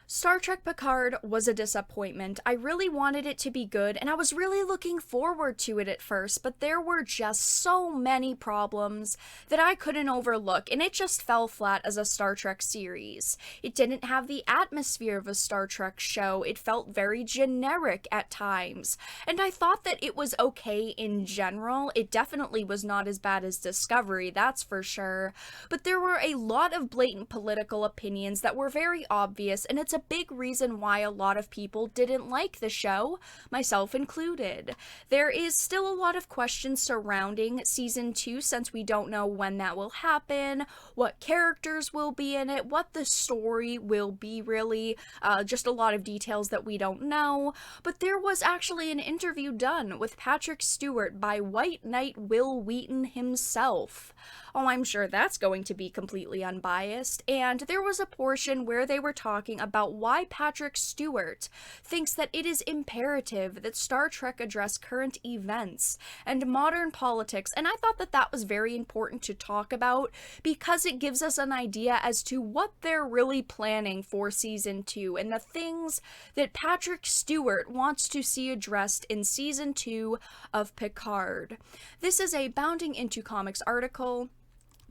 Star Trek Picard was a disappointment. I really wanted it to be good, and I was really looking forward to it at first, but there were just so many problems that I couldn't overlook, and it just fell flat as a Star Trek series. It didn't have the atmosphere of a Star Trek show, it felt very generic at times, and I thought that it was okay in general. It definitely was not as bad as Discovery, that's for sure, but there were a lot of blatant political opinions that were very obvious, and it's a big reason why a lot of people didn't like the show, myself included. There is still a lot of questions surrounding season 2 since we don't know when that will happen, what characters will be in it, what the story will be really, just a lot of details that we don't know. But there was actually an interview done with Patrick Stewart by White Knight Wil Wheaton himself. Oh, I'm sure that's going to be completely unbiased. And there was a portion where they were talking about why Patrick Stewart thinks that it is imperative that Star Trek address current events and modern politics. And I thought that that was very important to talk about because it gives us an idea as to what they're really planning for season 2 and the things that Patrick Stewart wants to see addressed in season 2 of Picard. This is a Bounding Into Comics article.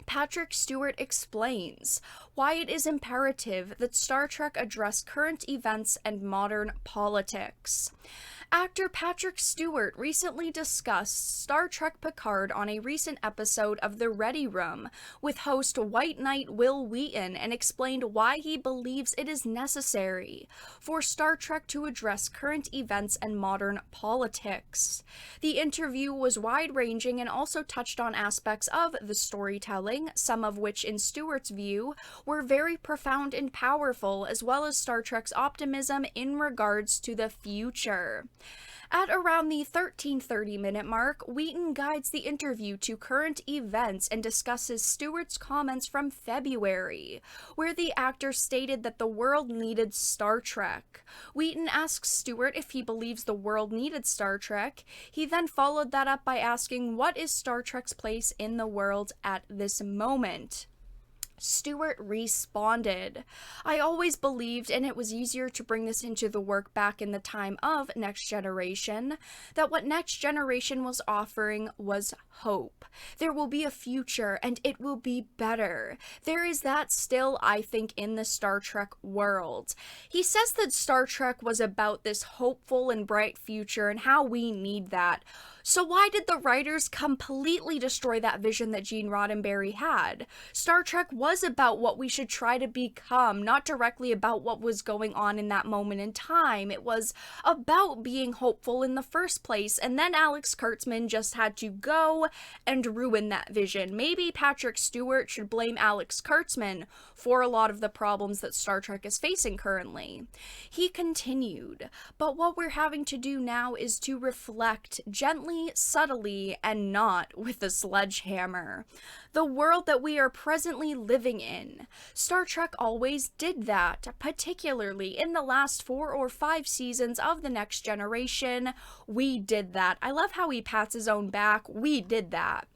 Patrick Stewart explains why it is imperative that Star Trek address current events and modern politics. Actor Patrick Stewart recently discussed Star Trek Picard on a recent episode of The Ready Room with host White Knight Wil Wheaton and explained why he believes it is necessary for Star Trek to address current events and modern politics. The interview was wide-ranging and also touched on aspects of the storytelling, some of which in Stewart's view were very profound and powerful, as well as Star Trek's optimism in regards to the future. At around the 13:30-minute mark, Wheaton guides the interview to current events and discusses Stewart's comments from February, where the actor stated that the world needed Star Trek. Wheaton asks Stewart if he believes the world needed Star Trek. He then followed that up by asking what is Star Trek's place in the world at this moment. Stewart responded, "I always believed, and it was easier to bring this into the work back in the time of Next Generation, that what Next Generation was offering was hope. There will be a future, and it will be better. There is that still, I think, in the Star Trek world." He says that Star Trek was about this hopeful and bright future and how we need that. So why did the writers completely destroy that vision that Gene Roddenberry had? Star Trek was about what we should try to become, not directly about what was going on in that moment in time. It was about being hopeful in the first place, and then Alex Kurtzman just had to go and ruin that vision. Maybe Patrick Stewart should blame Alex Kurtzman for a lot of the problems that Star Trek is facing currently. He continued, "But what we're having to do now is to reflect gently, subtly, and not with a sledgehammer. The world that we are presently living in. Star Trek always did that, particularly in the last 4 or 5 seasons of The Next Generation. We did that." I love how he pats his own back. We did that.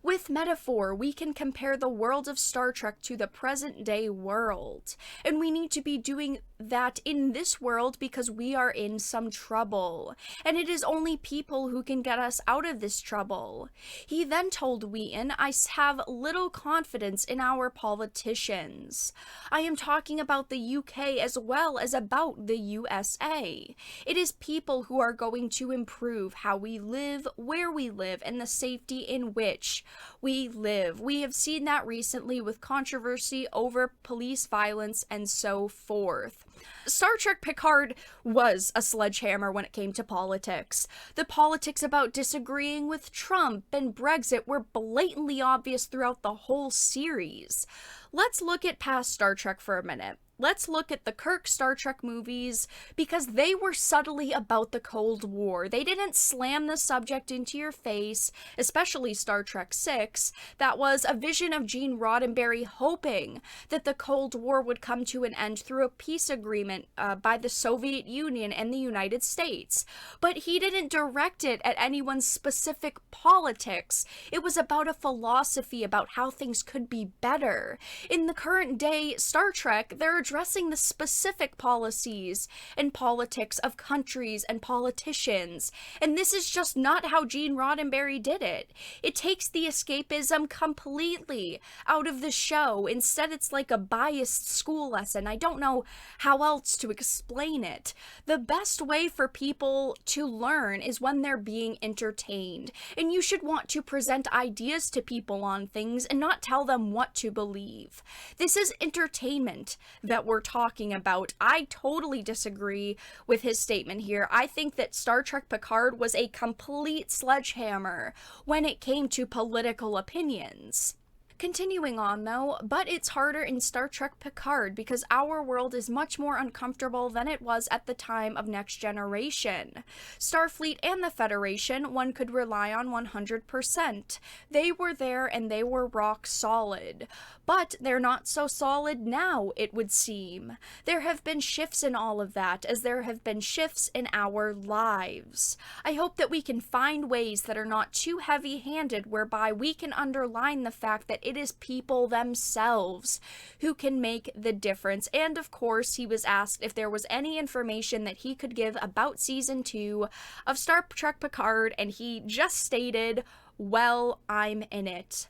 With metaphor, we can compare the world of Star Trek to the present-day world, and we need to be doing that in this world because we are in some trouble, and it is only people who can get us out of this trouble. He then told Wheaton, "I have little confidence in our politicians. I am talking about the UK as well as about the USA. It is people who are going to improve how we live, where we live, and the safety in which we live. We have seen that recently with controversy over police violence and so forth." Star Trek Picard was a sledgehammer when it came to politics. The politics about disagreeing with Trump and Brexit were blatantly obvious throughout the whole series. Let's look at past Star Trek for a minute. Let's look at the Kirk Star Trek movies because they were subtly about the Cold War. They didn't slam the subject into your face, especially Star Trek VI. That was a vision of Gene Roddenberry hoping that the Cold War would come to an end through a peace agreement by the Soviet Union and the United States. But he didn't direct it at anyone's specific politics. It was about a philosophy about how things could be better. In the current day Star Trek, they're addressing the specific policies and politics of countries and politicians. And this is just not how Gene Roddenberry did it. It takes the escapism completely out of the show. Instead, it's like a biased school lesson. I don't know how else to explain it. The best way for people to learn is when they're being entertained. And you should want to present ideas to people on things and not tell them what to believe. This is entertainment that we're talking about. I totally disagree with his statement here. I think that Star Trek Picard was a complete sledgehammer when it came to political opinions. Continuing on though, but it's harder in Star Trek Picard because our world is much more uncomfortable than it was at the time of Next Generation. Starfleet and the Federation, one could rely on 100%. They were there and they were rock solid. But they're not so solid now, it would seem. There have been shifts in all of that, as there have been shifts in our lives. I hope that we can find ways that are not too heavy-handed, whereby we can underline the fact that it is people themselves who can make the difference. And of course, he was asked if there was any information that he could give about Season 2 of Star Trek Picard, and he just stated, "Well, I'm in it."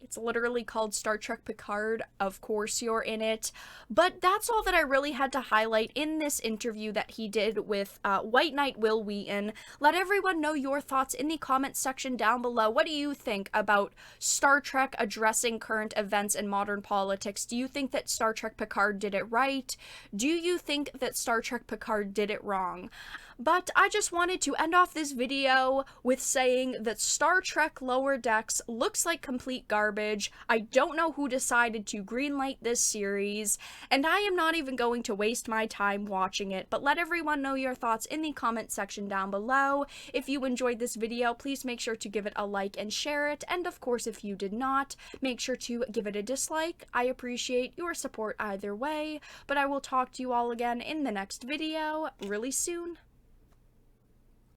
It's literally called Star Trek Picard. Of course you're in it. But that's all that I really had to highlight in this interview that he did with White Knight Wil Wheaton. Let everyone know your thoughts in the comments section down below. What do you think about Star Trek addressing current events and modern politics? Do you think that Star Trek Picard did it right? Do you think that Star Trek Picard did it wrong? But I just wanted to end off this video with saying that Star Trek Lower Decks looks like complete garbage. I don't know who decided to greenlight this series, and I am not even going to waste my time watching it. But let everyone know your thoughts in the comment section down below. If you enjoyed this video, please make sure to give it a like and share it. And of course, if you did not, make sure to give it a dislike. I appreciate your support either way, but I will talk to you all again in the next video really soon.